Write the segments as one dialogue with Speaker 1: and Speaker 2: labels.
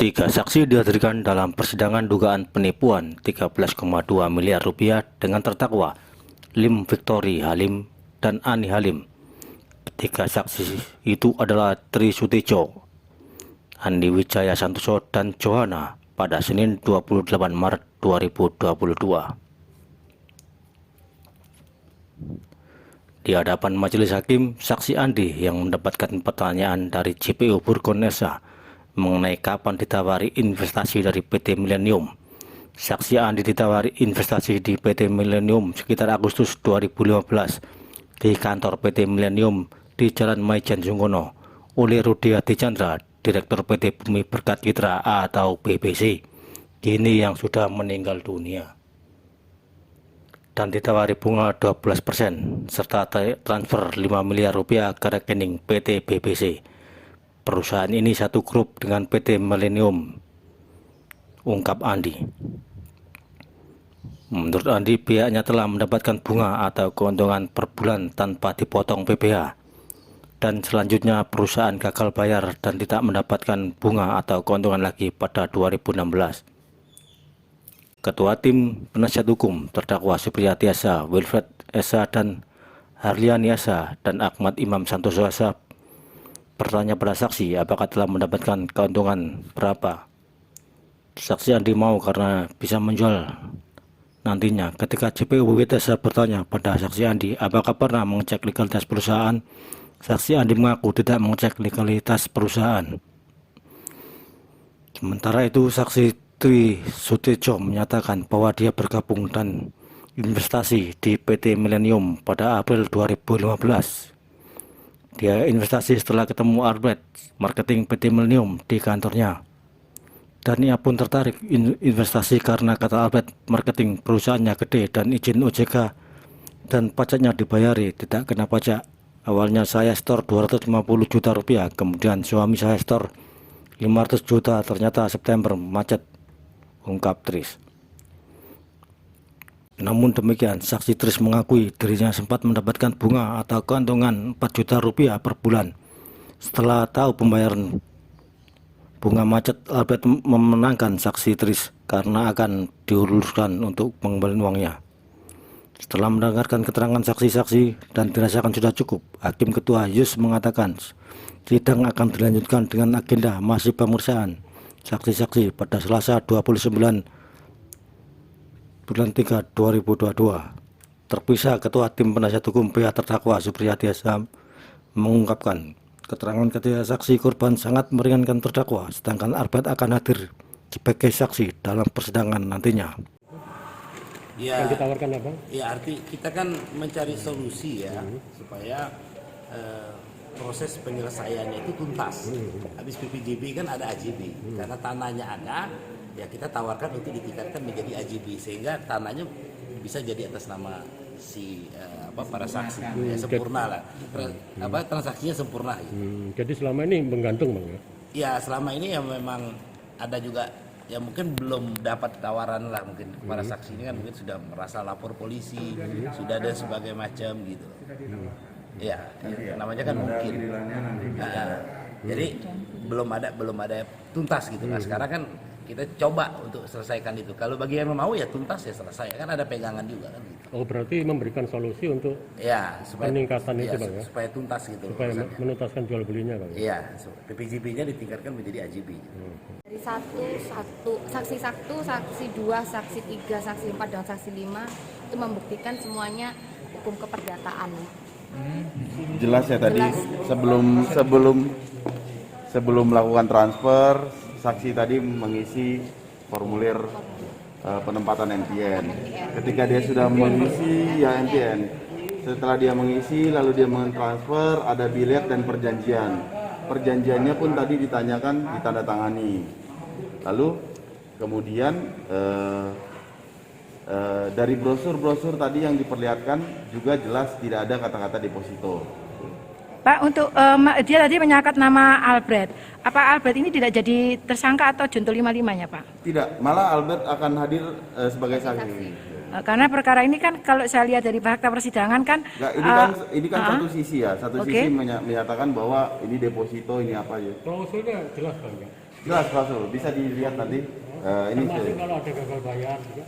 Speaker 1: Tiga saksi dihadirkan dalam persidangan dugaan penipuan 13,2 miliar rupiah dengan terdakwa Lim Victory Halim dan Ani Halim. Tiga saksi itu adalah Tri Sutejo, Andi Wijaya Santoso, dan Johanna pada Senin 28 Maret 2022. Di hadapan majelis hakim, saksi Andi yang mendapatkan pertanyaan dari JPU Burgon S.A. mengenai kapan ditawari investasi dari PT Millennium. Saksi Andi ditawari investasi di PT Millennium sekitar Agustus 2015 di kantor PT Millennium di Jalan Maijen Sungkono oleh Rudiati Chandra, Direktur PT Bumi Berkat Citra atau BBC, kini yang sudah meninggal dunia, dan ditawari bunga 12% serta transfer 5 miliar rupiah ke rekening PT BBC. Perusahaan ini satu grup dengan PT Millennium, ungkap Andi. Menurut Andi, pihaknya telah mendapatkan bunga atau keuntungan per bulan tanpa dipotong PPh. Dan selanjutnya perusahaan gagal bayar dan tidak mendapatkan bunga atau keuntungan lagi pada 2016. Ketua Tim Penasihat Hukum terdakwa Supriyati S.A., Wilfred S.A., dan Harliani S.A., dan Ahmad Imam Santoso S.A. bertanya pada saksi apakah telah mendapatkan keuntungan berapa. Saksi Andi mau karena bisa menjual nantinya. Ketika JPU BWTSA bertanya pada saksi Andi apakah pernah mengecek legalitas perusahaan, saksi Andi mengaku tidak mengecek legalitas perusahaan. Sementara itu, saksi Tri Sutejo menyatakan bahwa dia bergabung dan investasi di PT Millennium pada April 2015. Dia investasi setelah ketemu Albert, marketing PT Millennium, di kantornya. Dan ia pun tertarik investasi karena kata Albert, marketing perusahaannya gede dan izin OJK dan pajaknya dibayari, tidak kena pajak. Awalnya saya store 250 juta rupiah, kemudian suami saya store 500 juta, ternyata September macet, ungkap Tris. Namun demikian, saksi Tris mengakui dirinya sempat mendapatkan bunga atau keuntungan 4 juta rupiah per bulan. Setelah tahu pembayaran bunga macet, Albert memenangkan saksi Tris karena akan diluluskan untuk pengembalian uangnya. Setelah mendengarkan keterangan saksi-saksi dan dirasakan sudah cukup, Hakim Ketua Yus mengatakan sidang akan dilanjutkan dengan agenda masih pemeriksaan saksi-saksi pada Selasa 29 bulan 3 2022. Terpisah, Ketua Tim Penasihat Hukum pihak terdakwa Supriyati S.A. mengungkapkan keterangan ketiga saksi korban sangat meringankan terdakwa, sedangkan Albert akan hadir sebagai saksi dalam persidangan nantinya.
Speaker 2: Ya, yang ditawarkan apa? Ya, arti kita kan mencari solusi ya, supaya proses penyelesaiannya itu tuntas. Habis PPJB kan ada AJB, karena tanahnya ada, ya kita tawarkan untuk ditingkatkan menjadi AJB sehingga tanahnya bisa jadi atas nama si para saksi, ya, sempurna lah, transaksinya sempurna.
Speaker 3: Jadi selama ini menggantung, Bang, ya?
Speaker 2: Ya, selama ini ya memang ada juga ya mungkin belum dapat tawaran lah, mungkin para saksi ini kan mungkin sudah merasa lapor polisi, sudah ada sebagai macam gitu. Ya, namanya kan mungkin. Jadi belum ada tuntas gitu. Nah, sekarang kan kita coba untuk selesaikan itu. Kalau bagi yang mau ya tuntas ya selesai. Kan ada pegangan juga kan gitu.
Speaker 3: Oh, berarti memberikan solusi untuk
Speaker 2: supaya,
Speaker 3: peningkatan itu, Bang, ya?
Speaker 2: supaya tuntas gitu.
Speaker 3: Supaya menuntaskan jual belinya, Bang.
Speaker 2: Iya, PPJB-nya ditingkatkan menjadi AJB.
Speaker 4: Dari saksi 1, saksi 2, saksi 3, saksi 4, dan saksi 5 itu membuktikan semuanya hukum keperdataan.
Speaker 5: Jelas ya tadi.
Speaker 4: Jelas.
Speaker 5: Sebelum melakukan transfer, saksi tadi mengisi formulir penempatan NPN. Ketika dia sudah mengisi ya NPN, setelah dia mengisi lalu dia mentransfer, ada bilet dan perjanjian. Perjanjiannya pun tadi ditanyakan ditandatangani. Lalu kemudian dari brosur-brosur tadi yang diperlihatkan juga jelas tidak ada kata-kata deposito.
Speaker 6: Pak, untuk dia tadi menyangkut nama Albert. Apa Albert ini tidak jadi tersangka atau junto 55-nya, Pak?
Speaker 5: Tidak, malah Albert akan hadir sebagai saksi.
Speaker 6: Karena perkara ini kan kalau saya lihat dari fakta persidangan kan
Speaker 5: ini kan satu sisi ya, sisi menyatakan bahwa ini deposito, ini apa ya.
Speaker 3: Klausulnya jelas, Bang, ya?
Speaker 5: Jelas Pak Sul, bisa dilihat nanti. Ini
Speaker 3: Termasuk kalau ada gagal bayar juga.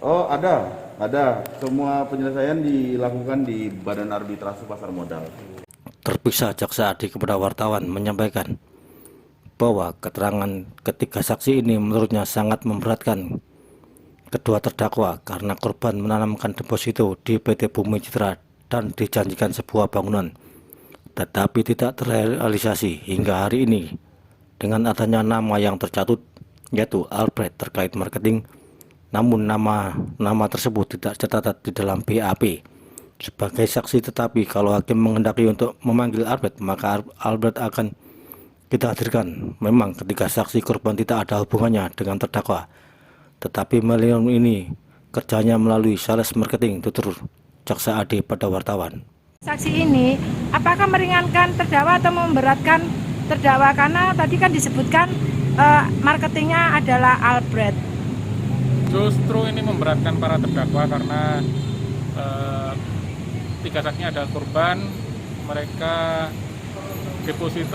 Speaker 5: Oh ada. Semua penyelesaian dilakukan di Badan Arbitrase Pasar Modal.
Speaker 1: Terpisah, Jaksa Adi kepada wartawan menyampaikan bahwa keterangan ketiga saksi ini menurutnya sangat memberatkan kedua terdakwa karena korban menanamkan deposito di PT Bumi Citra dan dijanjikan sebuah bangunan, tetapi tidak terrealisasi hingga hari ini. Dengan adanya nama yang tercatut yaitu Albrecht terkait marketing, namun nama tersebut tidak tercatat di dalam BAP sebagai saksi. Tetapi kalau hakim menghendaki untuk memanggil Albrecht, maka Albrecht akan kita hadirkan. Memang ketiga saksi korban tidak ada hubungannya dengan terdakwa, tetapi Milenium ini kerjanya melalui sales marketing, tutur Jaksa Adi pada wartawan.
Speaker 6: Saksi ini apakah meringankan terdakwa atau memberatkan terdakwa, karena tadi kan disebutkan marketingnya adalah Albrecht.
Speaker 7: Justru ini memberatkan para terdakwa karena tiga saksinya adalah korban. Mereka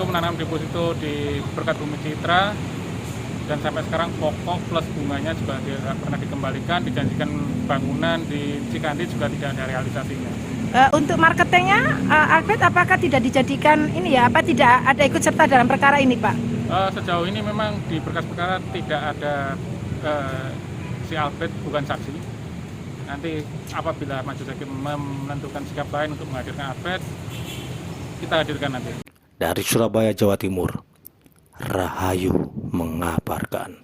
Speaker 7: menanam deposito di Berkat Bumi Citra, dan sampai sekarang pokok plus bunganya juga tidak pernah dikembalikan. Dijanjikan bangunan di Cikandi juga tidak ada realisasinya.
Speaker 6: Untuk marketingnya Albrecht apakah tidak dijadikan ini ya, apa tidak ada ikut serta dalam perkara ini Pak?
Speaker 7: Sejauh ini memang di berkas perkara tidak ada si Albrecht bukan saksi. Nanti apabila majelis hakim menentukan sikap lain untuk menghadirkan Albrecht, kita hadirkan nanti.
Speaker 1: Dari Surabaya, Jawa Timur, Rahayu mengabarkan.